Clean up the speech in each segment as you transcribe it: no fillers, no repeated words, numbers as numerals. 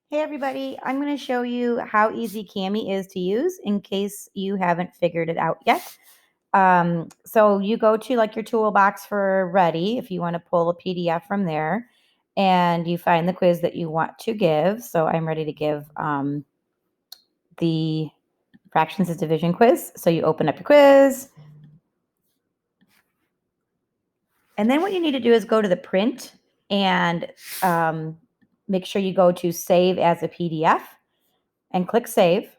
Hey everybody, I'm going to show you how easy Kami is to use in case you haven't figured it out yet. So you go to like your toolbox for Ready if you want to pull a PDF from there, and you find the quiz that you want to give. So I'm ready to give the fractions of division quiz. So you open up your quiz, and then what you need to do is go to the print and make sure you go to save as a PDF and click save.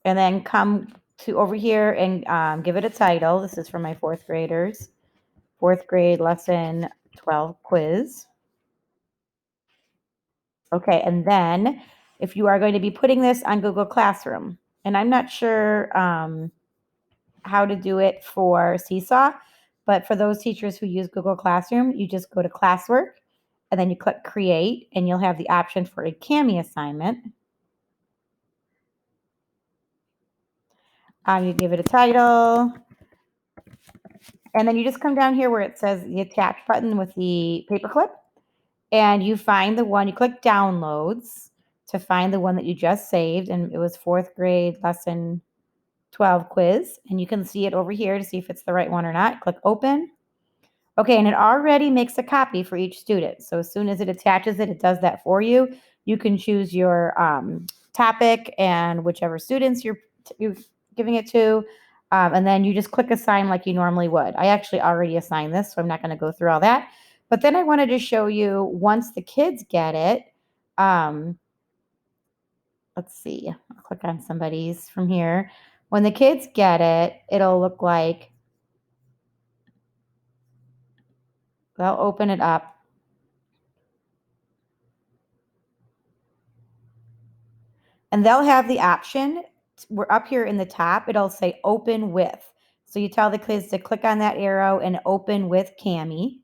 And then come to over here and give it a title. This is for my fourth graders. Fourth grade lesson 12 quiz. Okay, and then if you are going to be putting this on Google Classroom, and I'm not sure how to do it for Seesaw, but for those teachers who use Google Classroom, you just go to classwork and then you click create and you'll have the option for a Kami assignment. You give it a title. And then you just come down here where it says the attach button with the paperclip, and you find the one, you click downloads to find the one that you just saved. And it was fourth grade lesson 12 quiz. And you can see it over here to see if it's the right one or not. Click open. Okay, and it already makes a copy for each student. So as soon as it attaches it, it does that for you. You can choose your topic and whichever students you're giving it to. And then you just click assign like you normally would. I actually already assigned this, so I'm not going to go through all that. But then I wanted to show you once the kids get it. Let's see. I'll click on somebody's from here. When the kids get it, it'll look like they'll open it up. And they'll have the option. We're up here in the top. It'll say open with. So you tell the kids to click on that arrow and open with Kami.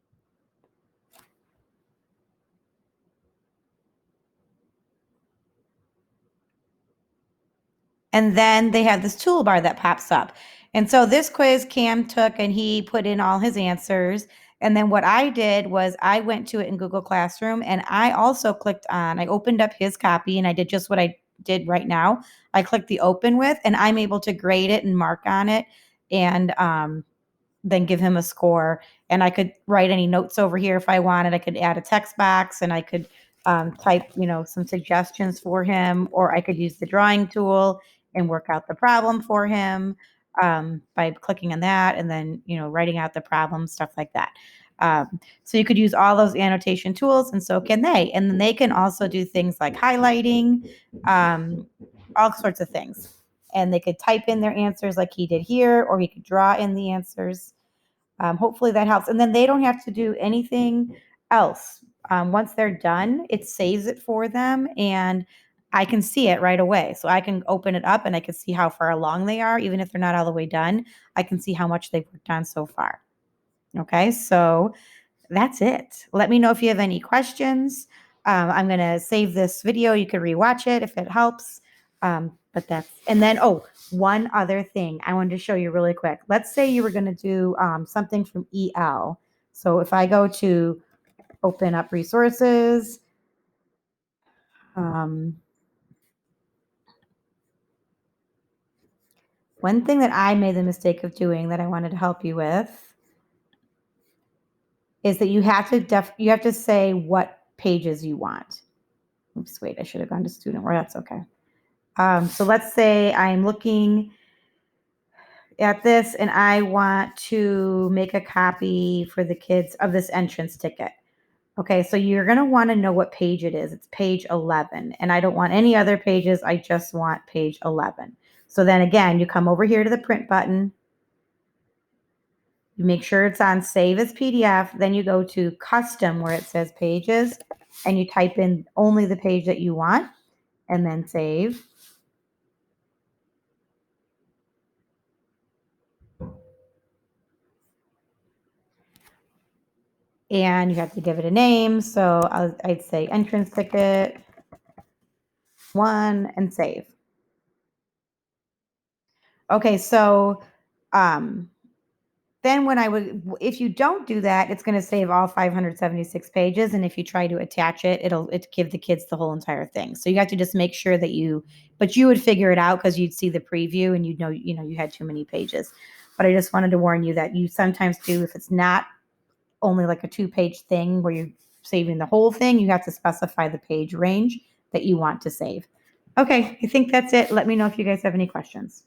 And then they have this toolbar that pops up. And so this quiz Cam took and he put in all his answers. And then what I did was I went to it in Google Classroom and I also I opened up his copy and I did just what I did right now. I clicked the open with and I'm able to grade it and mark on it and then give him a score. And I could write any notes over here if I wanted. I could add a text box and I could type, some suggestions for him, or I could use the drawing tool and work out the problem for him by clicking on that and then, writing out the problem, stuff like that. So you could use all those annotation tools, and so can they. And then they can also do things like highlighting, all sorts of things. And they could type in their answers like he did here, or he could draw in the answers. Hopefully that helps. And then they don't have to do anything else. Once they're done, it saves it for them and I can see it right away. So I can open it up and I can see how far along they are. Even if they're not all the way done, I can see how much they've worked on so far. Okay, so that's it. Let me know if you have any questions. I'm going to save this video. You can rewatch it if it helps. And then, one other thing I wanted to show you really quick. Let's say you were going to do something from EL. So if I go to open up resources, one thing that I made the mistake of doing that I wanted to help you with is that you have to say what pages you want. Oops, wait, I should have gone to student where that's okay. So let's say I'm looking at this and I want to make a copy for the kids of this entrance ticket. Okay, so you're going to want to know what page it is. It's page 11, and I don't want any other pages. I just want page 11. So then again, you come over here to the print button. You make sure it's on save as PDF. Then you go to custom where it says pages and you type in only the page that you want and then save. And you have to give it a name. So I'd say entrance ticket 1 and save. Okay, so then if you don't do that, it's going to save all 576 pages. And if you try to attach it, it'll give the kids the whole entire thing. So you have to just make sure that but you would figure it out because you'd see the preview and you'd know, you had too many pages. But I just wanted to warn you that you sometimes do, if it's not only like a 2-page thing where you're saving the whole thing, you have to specify the page range that you want to save. Okay, I think that's it. Let me know if you guys have any questions.